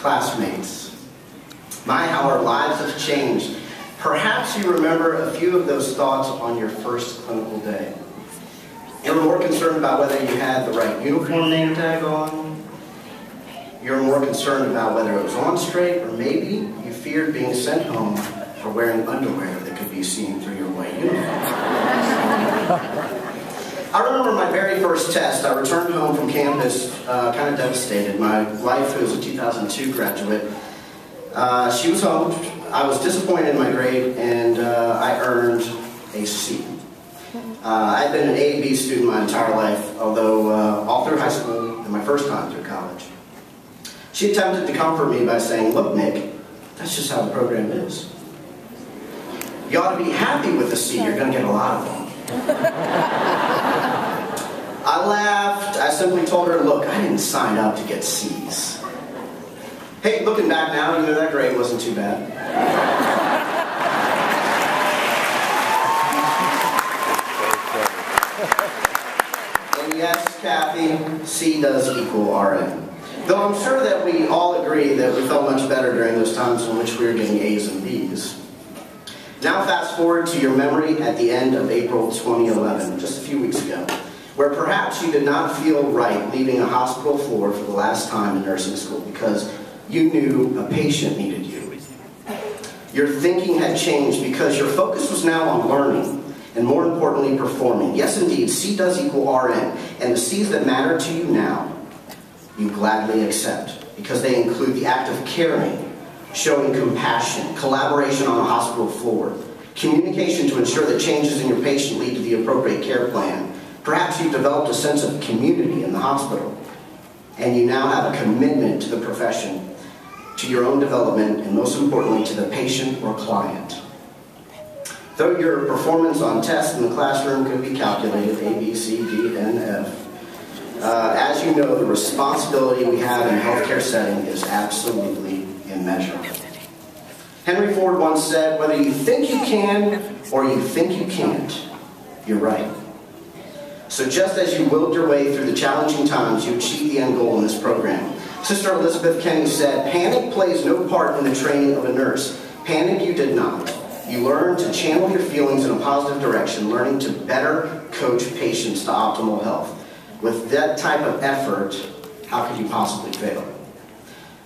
classmates. My, how our lives have changed. Perhaps you remember a few of those thoughts on your first clinical day. You were more concerned about whether you had the right uniform name tag on. You were more concerned about whether it was on straight, or maybe you feared being sent home for wearing underwear that could be seen through your white uniform. I remember my very first test. I returned home from campus kind of devastated. My wife, who was a 2002 graduate, she was home. I was disappointed in my grade, and I earned a C. I'd been an A and B student my entire life, although all through high school and my first time through college. She attempted to comfort me by saying, "Look, Nick, that's just how the program is. You ought to be happy with a C. You're going to get a lot of them." I laughed. I simply told her, "Look, I didn't sign up to get C's." Hey, looking back now, you know that grade wasn't too bad. And yes, Kathy, C does equal RN. Though I'm sure that we all agree that we felt much better during those times in which we were getting A's and B's. Now fast forward to your memory at the end of April 2011, just a few weeks ago, where perhaps you did not feel right leaving a hospital floor for the last time in nursing school because you knew a patient needed you. Your thinking had changed because your focus was now on learning and, more importantly, performing. Yes, indeed, C does equal RN, and the C's that matter to you now, you gladly accept because they include the act of caring, showing compassion, collaboration on a hospital floor, communication to ensure that changes in your patient lead to the appropriate care plan. Perhaps you've developed a sense of community in the hospital, and you now have a commitment to the profession, to your own development, and most importantly, to the patient or client. Though your performance on tests in the classroom could be calculated, A, B, C, D, and F, as you know, the responsibility we have in a healthcare setting is absolutely immeasurable. Henry Ford once said, "Whether you think you can or you think you can't, you're right." So just as you willed your way through the challenging times, you achieved the end goal in this program. Sister Elizabeth Kenny said, "Panic plays no part in the training of a nurse. Panic you did not. You learned to channel your feelings in a positive direction, learning to better coach patients to optimal health. With that type of effort, how could you possibly fail?"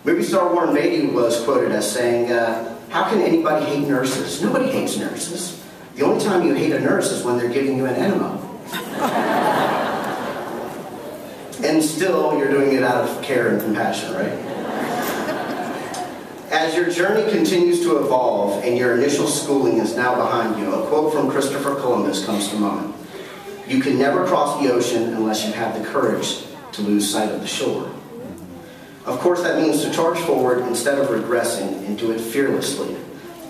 Movie star Warren Beatty was quoted as saying, "How can anybody hate nurses? Nobody hates nurses. The only time you hate a nurse is when they're giving you an enema." And still, you're doing it out of care and compassion, right? As your journey continues to evolve and your initial schooling is now behind you, a quote from Christopher Columbus comes to mind. "You can never cross the ocean unless you have the courage to lose sight of the shore." Of course, that means to charge forward instead of regressing and do it fearlessly.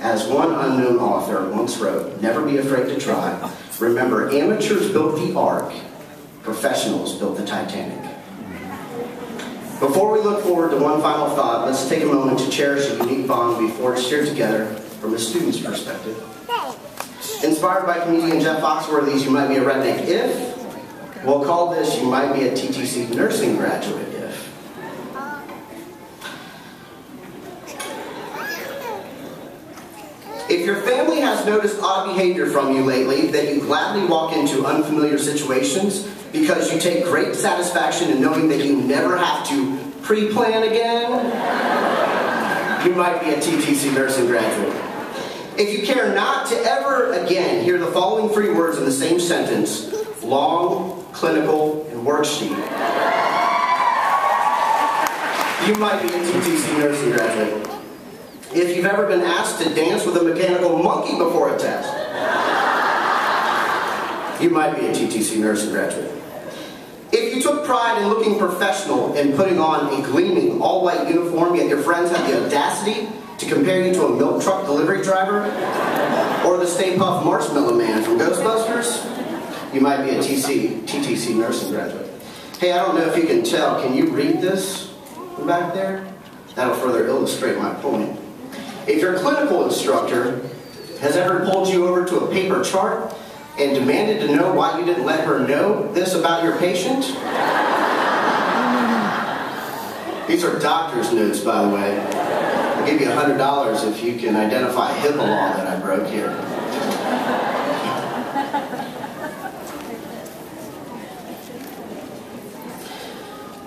As one unknown author once wrote, "Never be afraid to try. Remember, amateurs built the Ark, professionals built the Titanic." Before we look forward to one final thought, let's take a moment to cherish a unique bond we forged here together from a student's perspective. Inspired by comedian Jeff Foxworthy's "You Might Be a Redneck If," we'll call this "You Might Be a TTC Nursing Graduate If." If your family has noticed odd behavior from you lately, that you gladly walk into unfamiliar situations because you take great satisfaction in knowing that you never have to pre-plan again, you might be a TTC nursing graduate. If you care not to ever again hear the following three words in the same sentence, long, clinical, and worksheet, you might be a TTC nursing graduate. If you've ever been asked to dance with a mechanical monkey before a test, you might be a TTC nursing graduate. If you took pride in looking professional and putting on a gleaming all-white uniform, yet your friends had the audacity to compare you to a milk truck delivery driver or the Stay Puft Marshmallow Man from Ghostbusters, you might be a TTC nursing graduate. Hey, I don't know if you can tell. Can you read this from back there? That'll further illustrate my point. If your clinical instructor has ever pulled you over to a paper chart and demanded to know why you didn't let her know this about your patient, These are doctor's notes, by the way. I'll give you $100 if you can identify a HIPAA law that I broke here.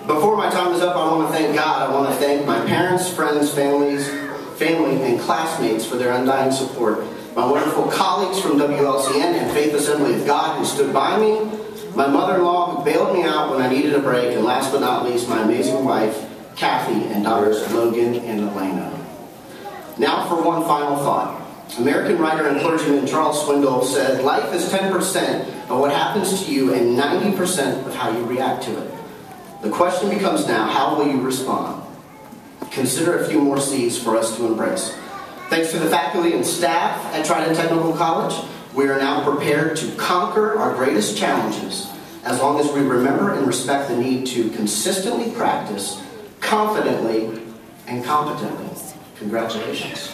Before my time is up, I want to thank God. I want to thank my parents, friends, family, and classmates for their undying support. My wonderful colleagues from WLCN and Faith Assembly of God who stood by me. My mother-in-law who bailed me out when I needed a break. And last but not least, my amazing wife, Kathy, and daughters Logan and Elena. Now for one final thought. American writer and clergyman Charles Swindoll said, "Life is 10% of what happens to you and 90% of how you react to it." The question becomes now, how will you respond? Consider a few more C's for us to embrace. Thanks to the faculty and staff at Trident Technical College, we are now prepared to conquer our greatest challenges as long as we remember and respect the need to consistently practice, confidently, and competently. Congratulations.